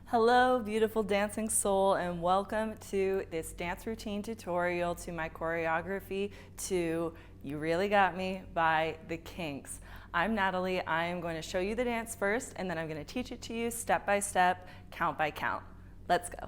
Hello, beautiful dancing soul, and welcome to this dance routine tutorial to my choreography to You Really Got Me by the Kinks. I'm Natalie. I am going to show you the dance first, and then I'm going to teach it to you step by step, count by count. Let's go.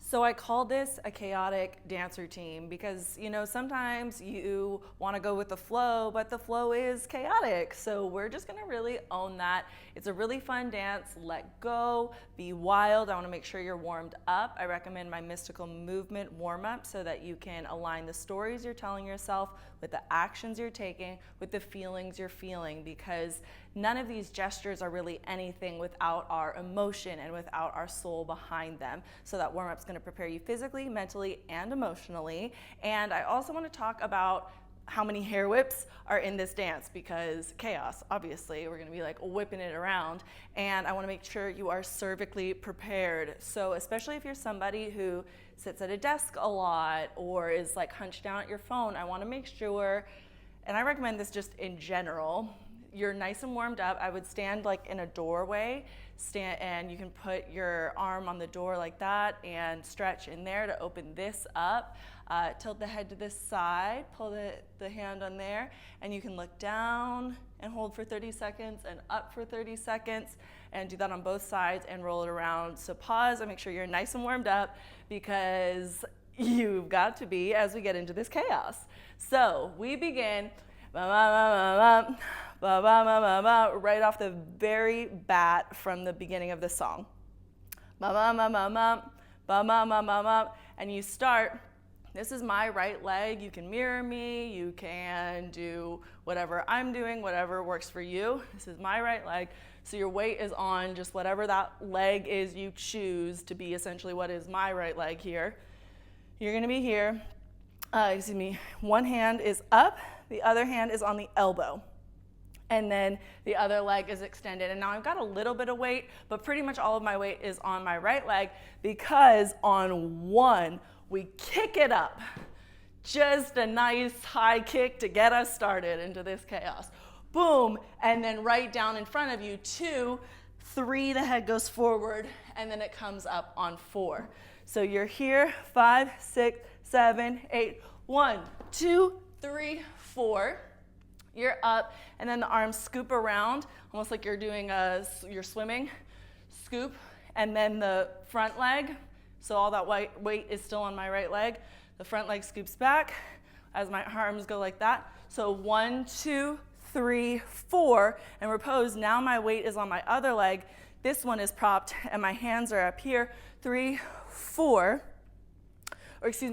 So I call this a chaotic dance routine because, sometimes you want to go with the flow, but the flow is chaotic. So we're just going to really own that. It's a really fun dance. Let go, be wild. I want to make sure you're warmed up. I recommend my mystical movement warm up so that you can align the stories you're telling yourself with the actions you're taking, with the feelings you're feeling, because none of these gestures are really anything without our emotion and without our soul behind them. So that warm up is going to prepare you physically, mentally, and emotionally. And I also want to talk about how many hair whips are in this dance, because chaos, obviously, we're going to be like whipping it around, and I want to make sure you are cervically prepared. So especially if you're somebody who sits at a desk a lot or is like hunched down at your phone, I want to make sure, and I recommend this just in general, you're nice and warmed up. I would stand like in a doorway, and you can put your arm on the door like that and stretch in there to open this up. Tilt the head to this side, pull the hand on there, and you can look down and hold for 30 seconds and up for 30 seconds, and do that on both sides and roll it around. So pause and make sure you're nice and warmed up, because you've got to be as we get into this chaos. So we begin right off the very bat from the beginning of the song. And you start. This is my right leg. You can mirror me. You can do whatever I'm doing, whatever works for you. This is my right leg. So your weight is on just whatever that leg is you choose to be essentially what is my right leg here. You're going to be here. One hand is up. The other hand is on the elbow. And then the other leg is extended. And now I've got a little bit of weight, but pretty much all of my weight is on my right leg, because on one, we kick it up. Just a nice high kick to get us started into this chaos. Boom, and then right down in front of you, 2, 3, the head goes forward, and then it comes up on 4. So you're here, 5, 6, 7, 8, 1, 2, 3, 4. You're up, and then the arms scoop around, almost like you're doing you're swimming. Scoop, and then the front leg. So all that weight is still on my right leg. The front leg scoops back as my arms go like that. So 1, 2, 3, 4, and repose. Now my weight is on my other leg. This one is propped, and my hands are up here. 3, 4.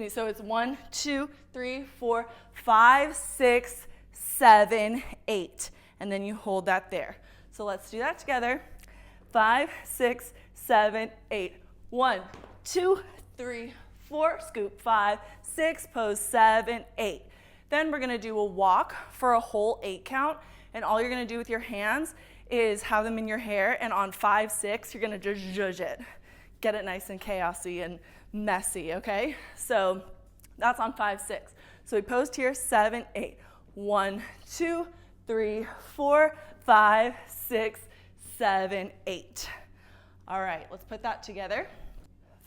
So it's 1, 2, 3, 4, 5, 6, 7, 8. And then you hold that there. So let's do that together. 5, 6, 7, 8. 1, 2, 3, 4, scoop, 5, 6, pose, 7, 8. Then we're going to do a walk for a whole 8 count, and all you're going to do with your hands is have them in your hair, and on 5, 6, you're going to just zhuzh it. Get it nice and chaosy and messy, okay? So that's on 5, 6. So we posed here, 7, 8. 1, 2, 3, 4, 5, 6, 7, 8. All right, let's put that together.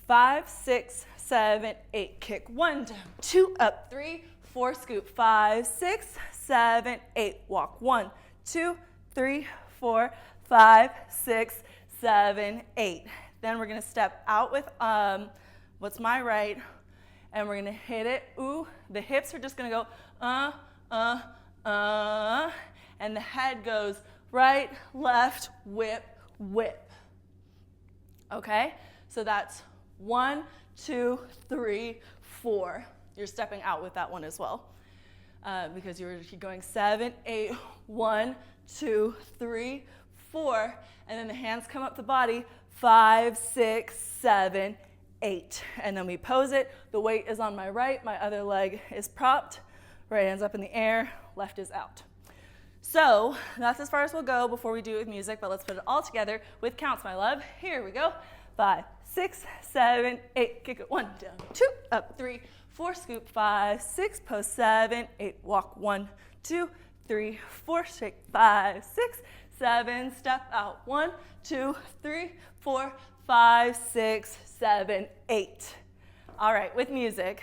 5, 6, 7, 8. Kick 1 down, 2 up, 3, 4, scoop, 5, 6, 7, 8. Walk 1, 2, 3, 4, 5, 6, 7, 8. Then we're going to step out with what's my right, and we're going to hit it. Ooh, the hips are just going to go and the head goes right, left, whip, whip. Okay, so that's 1, 2, 3, 4. You're stepping out with that one as well, because you're going 7, 8, 1, 2, 3, 4, and then the hands come up the body, 5, 6, 7, 8, and then we pose it. The weight is on my right, my other leg is propped, right hand's up in the air, left is out. So that's as far as we'll go before we do it with music, but let's put it all together with counts, my love. Here we go. 5, 6, 7, 8, kick it, 1, down, 2, up, 3, 4, scoop, 5, 6, pose, 7, 8, walk, 1, 2, 3, 4, shake, 5, 6, 7, step out, 1, 2, 3, 4, 5, 6, 7, 8. All right, with music.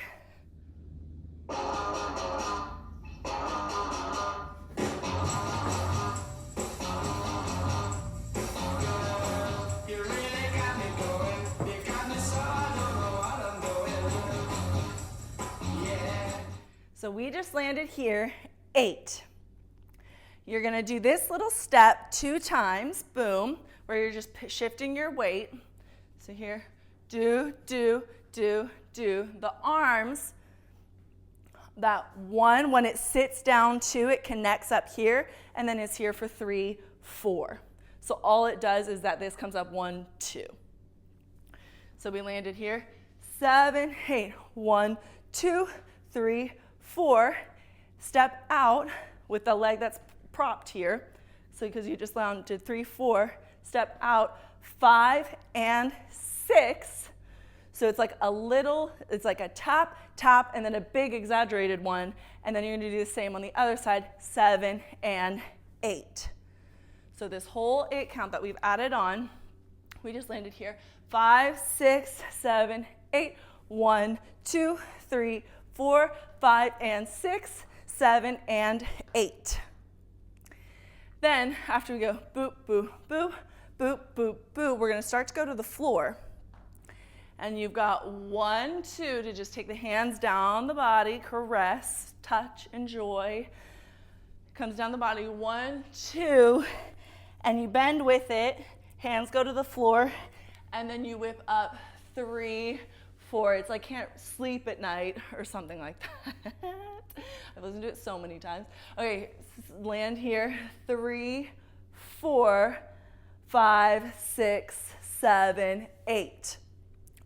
So we just landed here, 8. You're gonna do this little step 2 times, boom, where you're just shifting your weight. So here, do, do, do, do. The arms, that 1, when it sits down 2, it connects up here, and then it's here for 3, 4. So all it does is that this comes up 1, 2. So we landed here, 7, 8, 1, 2, 3, 4, step out with the leg that's propped here. So because you just landed 3, 4, step out, 5 and 6. So it's like a little, it's like a tap, tap, and then a big exaggerated one. And then you're gonna do the same on the other side, 7 and 8. So this whole 8 count that we've added on, we just landed here, 5, 6, 7, 8, 1, 2, 3, 4, 5, and 6, 7, and 8. Then, after we go boop, boop, boop, boop, boop, boop, we're going to start to go to the floor. And you've got 1, 2 to just take the hands down the body, caress, touch, enjoy. Comes down the body, 1, 2, and you bend with it. Hands go to the floor, and then you whip up 3, 4. It's like can't sleep at night or something like that. I've listened to it so many times. Okay, land here. 3, 4, 5, 6, 7, 8.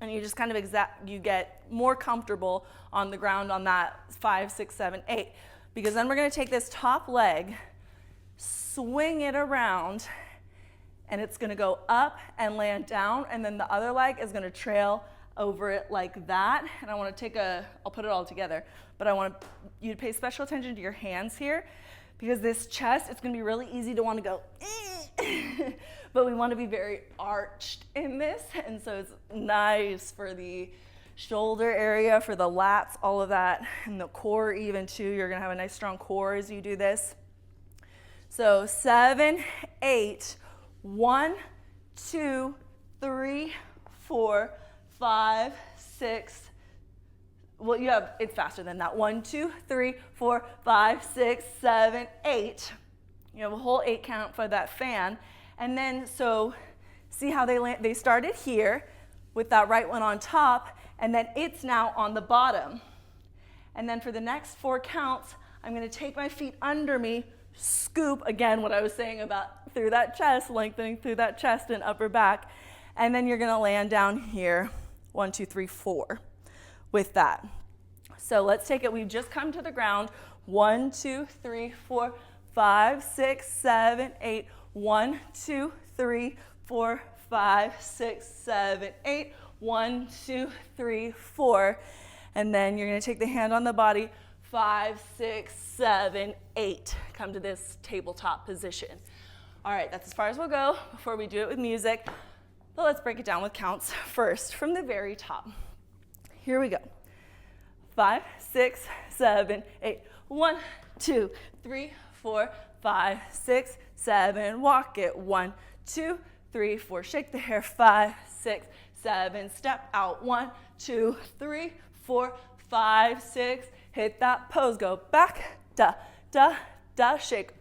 And you just kind of you get more comfortable on the ground on that 5, 6, 7, 8. Because then we're going to take this top leg, swing it around, and it's going to go up and land down, and then the other leg is going to trail over it like that. And I want to take I'll put it all together, but I want you to pay special attention to your hands here, because this chest, it's going to be really easy to want to go, but we want to be very arched in this, and so it's nice for the shoulder area, for the lats, all of that, and the core even too. You're going to have a nice strong core as you do this. So 7, 8, 1, 2, 3, 4, 5, 6. Well, it's faster than that. 1, 2, 3, 4, 5, 6, 7, 8. You have a whole 8 count for that fan. And then, so see how they started here with that right one on top, and then it's now on the bottom. And then for the next 4 counts, I'm going to take my feet under me, scoop, again, what I was saying about through that chest, lengthening through that chest and upper back. And then you're going to land down here, 1, 2, 3, 4 with that. So let's take it. We've just come to the ground. 1, 2, 3, 4, 5, 6, 7, 8. 1, 2, 3, 4, 5, 6, 7, 8. 1, 2, 3, 4. And then you're going to take the hand on the body. 5, 6, 7, 8. Come to this tabletop position. All right, that's as far as we'll go before we do it with music. But let's break it down with counts first from the very top. Here we go. 5, 6, 7, 8. 1, 2, 3, 4, 5, 6, 7. Walk it. 1, 2, 3, 4. Shake the hair. 5, 6, 7. Step out. 1, 2, 3, 4, 5, 6. Hit that pose. Go back. Da, da, da. Shake.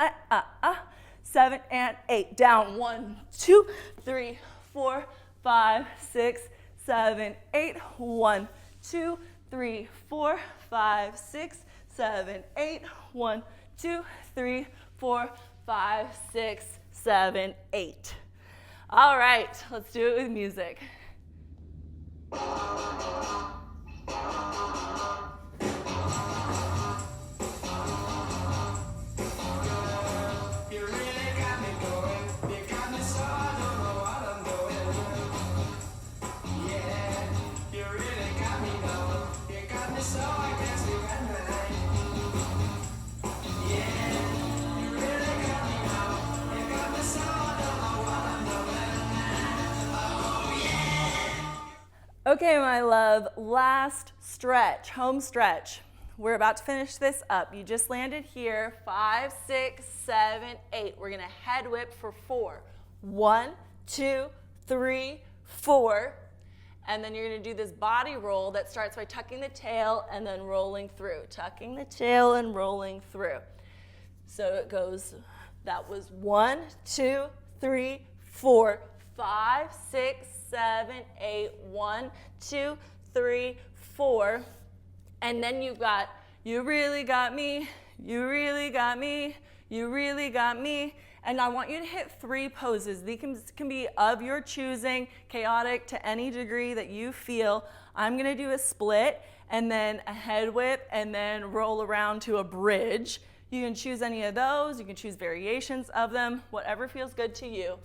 7 and 8. Down. 1, 2, 3, 4, 5, 6, 7, 8. 1, 2, 3, 4, 5, 6, 7, 8. 1, 2, 3, 4, 5, 6, 7, 8. All right, let's do it with music. Okay, my love, last stretch, home stretch. We're about to finish this up. You just landed here, 5, 6, 7, 8. We're gonna head whip for 4. 1, 2, 3, 4. And then you're gonna do this body roll that starts by tucking the tail and then rolling through. Tucking the tail and rolling through. So it goes, that was 1, 2, 3, 4, 5, 6, 7, 8, 1, 2, 3, 4. And then you've got, you really got me, you really got me, you really got me. And I want you to hit 3 poses. These can be of your choosing, chaotic to any degree that you feel. I'm gonna do a split and then a head whip and then roll around to a bridge. You can choose any of those. You can choose variations of them, whatever feels good to you.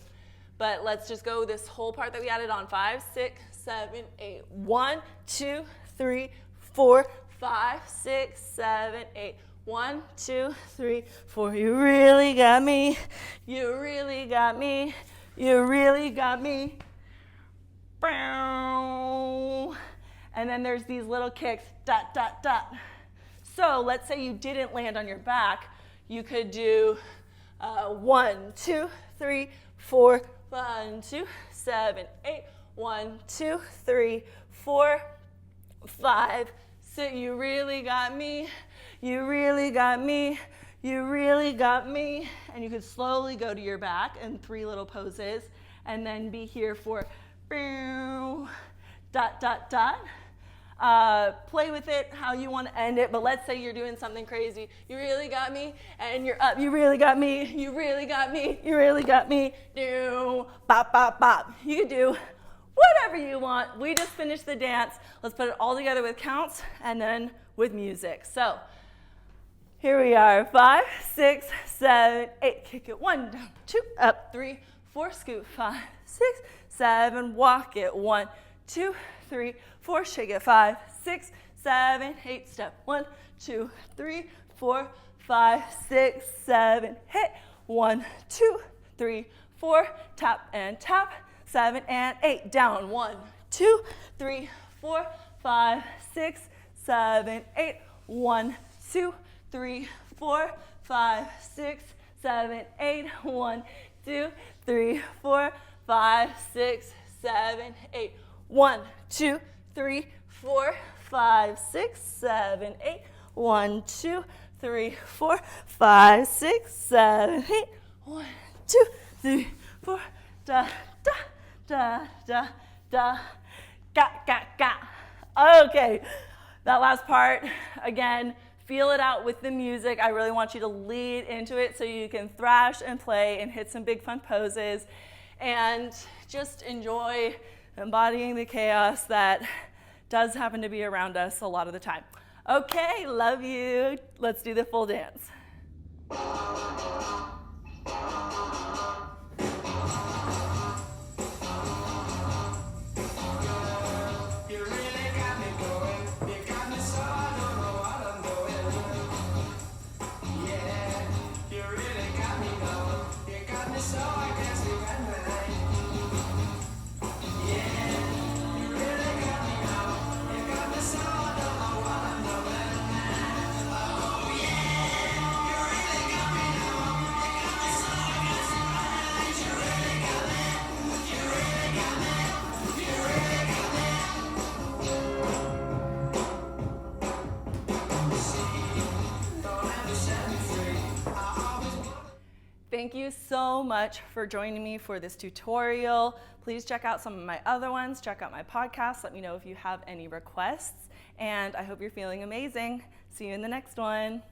But let's just go this whole part that we added on. 5, 6, 7, 8. 1, 2, 3, 4, 5, 6, 7, 8. 1, 2, 3, 4. You really got me. You really got me. You really got me. And then there's these little kicks. Dot, dot, dot. So let's say you didn't land on your back. You could do 1, 2, 3, 4. 1, 2, 7, 8. 1, 2, 3, 4, 5. So you really got me. You really got me. You really got me. And you could slowly go to your back in 3 little poses and then be here for dot, dot, dot. Play with it how you want to end it, but let's say you're doing something crazy. You really got me, and you're up. You really got me. You really got me. You really got me. Do bop, bop, bop. You can do whatever you want. We just finished the dance. Let's put it all together with counts and then with music. So here we are. 5, 6, 7, 8. Kick it. 1, down, 2, up, 3, 4, scoot. 5, 6, 7, walk it. 1, 2, 3, 4, shake it. 5, 6, 7, 8, step. 1, 2, 3, 4, 5, 6, 7, hit. 1, 2, 3, 4, tap and tap. 7 and 8, down. 1, 2, 3, 4, 5, 6, 7, 8. 1, 2, 3, 4, 5, 6, 7, 8. 1, 2, 3, 4, 5, 6, 7, 8. 1, 2, 3, 4, 5, 6, 7, 8. 1, 2, 3, 4, 5, 6, 7, 8. 1, 2, 3, 4, da, da, da, da, da, ga, ga, ga. Okay, that last part, again, feel it out with the music. I really want you to lead into it so you can thrash and play and hit some big fun poses and just enjoy embodying the chaos that does happen to be around us a lot of the time. Okay, love you. Let's do the full dance. you so much for joining me for this tutorial. Please check out some of my other ones. Check out my podcast. Let me know if you have any requests. And I hope you're feeling amazing. See you in the next one.